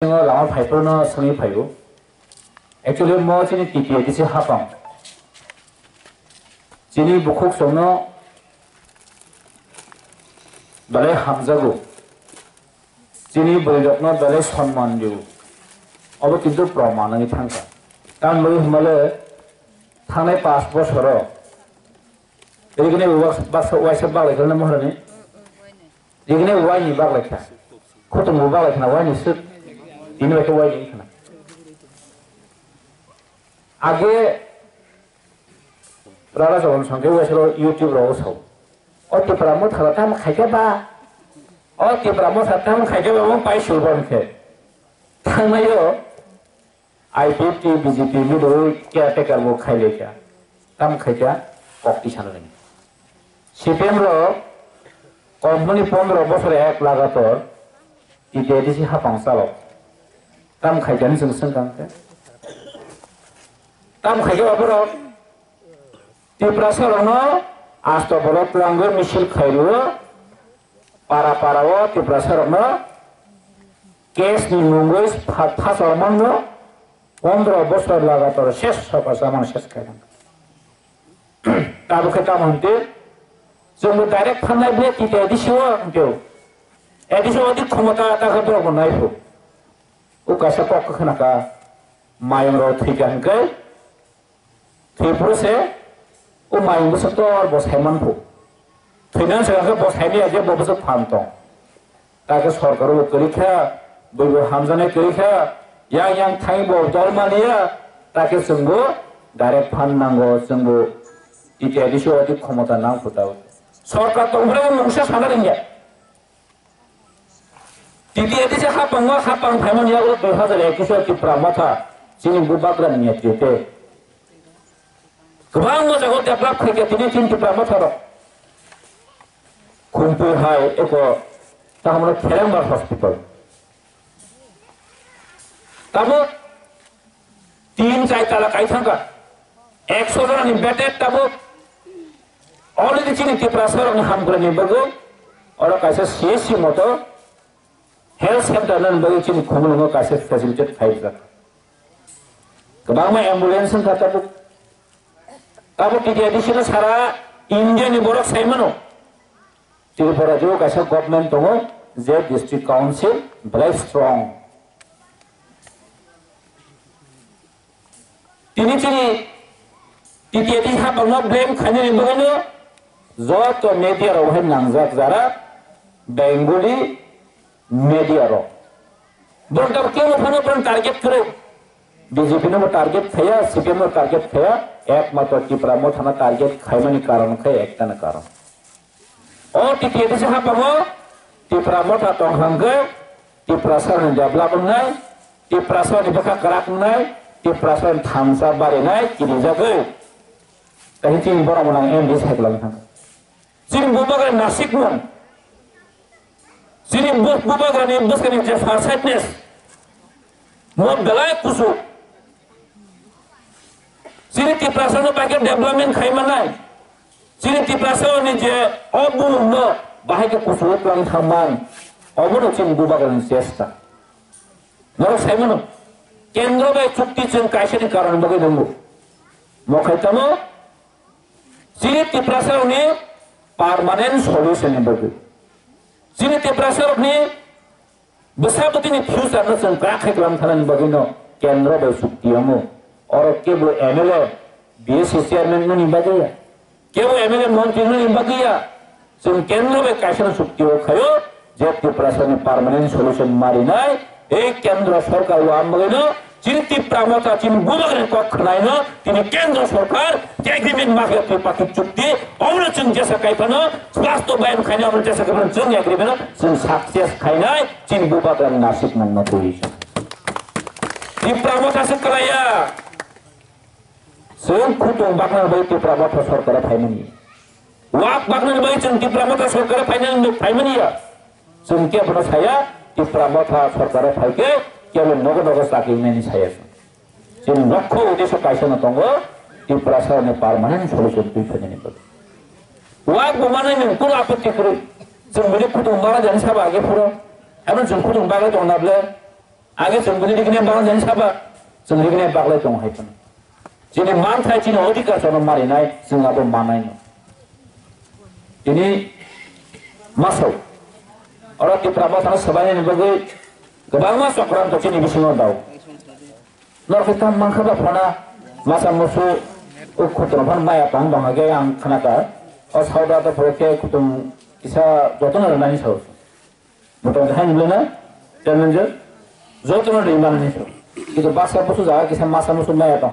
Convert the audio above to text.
lama fiber no seni fiber. Actually mo sini tiki di si hapang. Sini bukuk sono balai hamzago. Sini boleh no balai सम्मान जो. अब किंतु प्रमाण नहीं थांका. Kan bagi himale थाने पासपोर्ट सरो. Jadi kini bahasa wajib balik kerana mahal ni. Jadi kini wajib balik kan. Kau tu mau balik kerana wajib set. Ini mereka wajib kerana. Age rara soal sangke wajib YouTube rawat sah. Oh tiap ramu thara tam kaya ba. Oh tiap ramu thara tam kaya ba mau pai sulban ke. Tang mayo IPT BJP ni dulu क्या टेकर वो खाई ले क्या. Tam kaya kopi sana lagi. September company 15 বছরে 1 লাগাতর ইতিহাসে হাফাং চালো তাম খাইজানি जों सोंखांखो তাম খাইগে বাবरो টিপ্রাসারनो আস্তবরত লাঙ্গ মিছিল খাইরো পারা পারাও টিপ্রাসারनो কেস নি মুঙ্গইস ফাসামানো 15 বছর লাগাতর শেষ সফাসামান শেষ খাইলাম তাবো খেতাম হতে जोंबो डाइरेक्ट फाननाय बे टिटा एडिसिओ केउ एडिसिओ दि क्षमता ताखौ दरबो नायफो उ कासा पक खनाका मायं रो थैगानकै थैफ्रोसे उ मायं बसतो और बसायमान फो थैनान सगाखौ बसायनि आजे बबसो फानतो ताके सरकार उ करिखा बयबो हामजानाय करिखा यां यां थाइ बो दरमानिया ताके जोंबो डाइरेक्ट फाननांगौ जोंबो टिटा एडिसिओ दि क्षमता नांफोताव सरकार तो उन्हें मुंशा साना रहेंगे तीती ऐसे से खापंग भाईमन या वो 2021 की प्रामथा चीनी बुबाकरा नहीं है चीते कबांग वो जगह डेवलप करके तीनी चीन की प्रामथा रो कुंपी हाई एको ताहमने खेलंगा हॉस्पिटल तब 3 ताला काई थांगा 100 जन बेटे तब already chini tiprasar ng hamgran ni bago ora kaisa CSC moto health center nan bago chini khumul ngo kaisa facility five la kabang ma ambulance ng kata bu tabu kiti additional sara India ni borok saimano Tripura jo kaisa government tongo je district council very strong tini chini titi adi ha bangna blame khani ni bago যত মিডিয়া রহে নাংজাক যারা Bengali media র দরকার কেউ ফোনে পর টার্গেট করে বিজেপি নো টার্গেট খায়া সিপিএম নো টার্গেট খায়া একমাত্র ত্রিপুরা মো থানা টার্গেট খাইমানি কারণ খায় একটা না কারণ ও টিকে দেশে হাপাবো ত্রিপুরা মো তা তংহাঙ্গে ত্রিপুরা সর ডেভেলপমেন্ট নাই ত্রিপুরা সর নিবকা করাক নাই ত্রিপুরা সর থামসা বারে নাই কিনি যাবে তাই চিন বড় মনাং এমডি সাইকেল থাকা Sini bubagan nasik mon, sini bubagan ini bus kini je farsightness, mau belai kusuk, sini tiprasan no pakai development khai manai, sini tiprasan ni je obu no bahaya kusuk lang thaman, obu no sini bubagan siesta, nara saya mana, kendra bay cukti cun kaisa ni karan bagai dulu, mau khai tamu, sini tiprasan ni permanent solution yang bagus. Sini tiprasar ni besar betul ni future na sengkak dalam thalan bagino kendra bersukti amu. Orang kebo MLA BSC chairman ni bagaya. Kebo MLA मंत्री ni bagaya. Seng kendra be kaisa sukti o khayo je tiprasar ni permanent solution mari nai. Ek kendra sarkar wa bagino Cinti pramata cin bubagan kok kenaino tini kendra sarkar agreement makai tu pakai cuti orang cing jasa kaitano swasto bayan kaina orang jasa kaitano cing agreement cing sukses kainai cin bubagan nasib nang tulis di pramata sekalaya cing kutung bakal bayi di pramata sarkar faimani wak bakal bayi cing di pramata sarkar faimani ya cing kia pada saya di pramata sarkar faike Kalau nogo saking ini saya, jadi nokho udah kaisa na tongo, tiprasa ni permanent solution tu ini betul. Wah, bagaimana ni? Kau apa tikru? Sebenarnya kutung baga jangan sabar, aja pura. Emang jengkutung baga jangan nabla. आगे जों बोरै दिखने बागलायनानै साबा जों दिखने बागलाय दं हायफोन जोंनि मानथाय जोंनि अधिकार जों मारिनाय जोंहाबो मानाय दिनै मासाव आरो तिप्राबा थाना सबायनि बागै गोबां मा चक्रान्त जोंनि बिसिङाव दाव नरखिथाम मांखाबा फना मासा मुसु उखुतरफान माया बां बाहागे आं खानाका अ सावदा दा फरके कुतुम किसा जतन रनानि साव मतो हाय निलेना चैलेंज जतन दैमाननि साव कितु बासा बुसु जा किसा मासा मुसु माया बां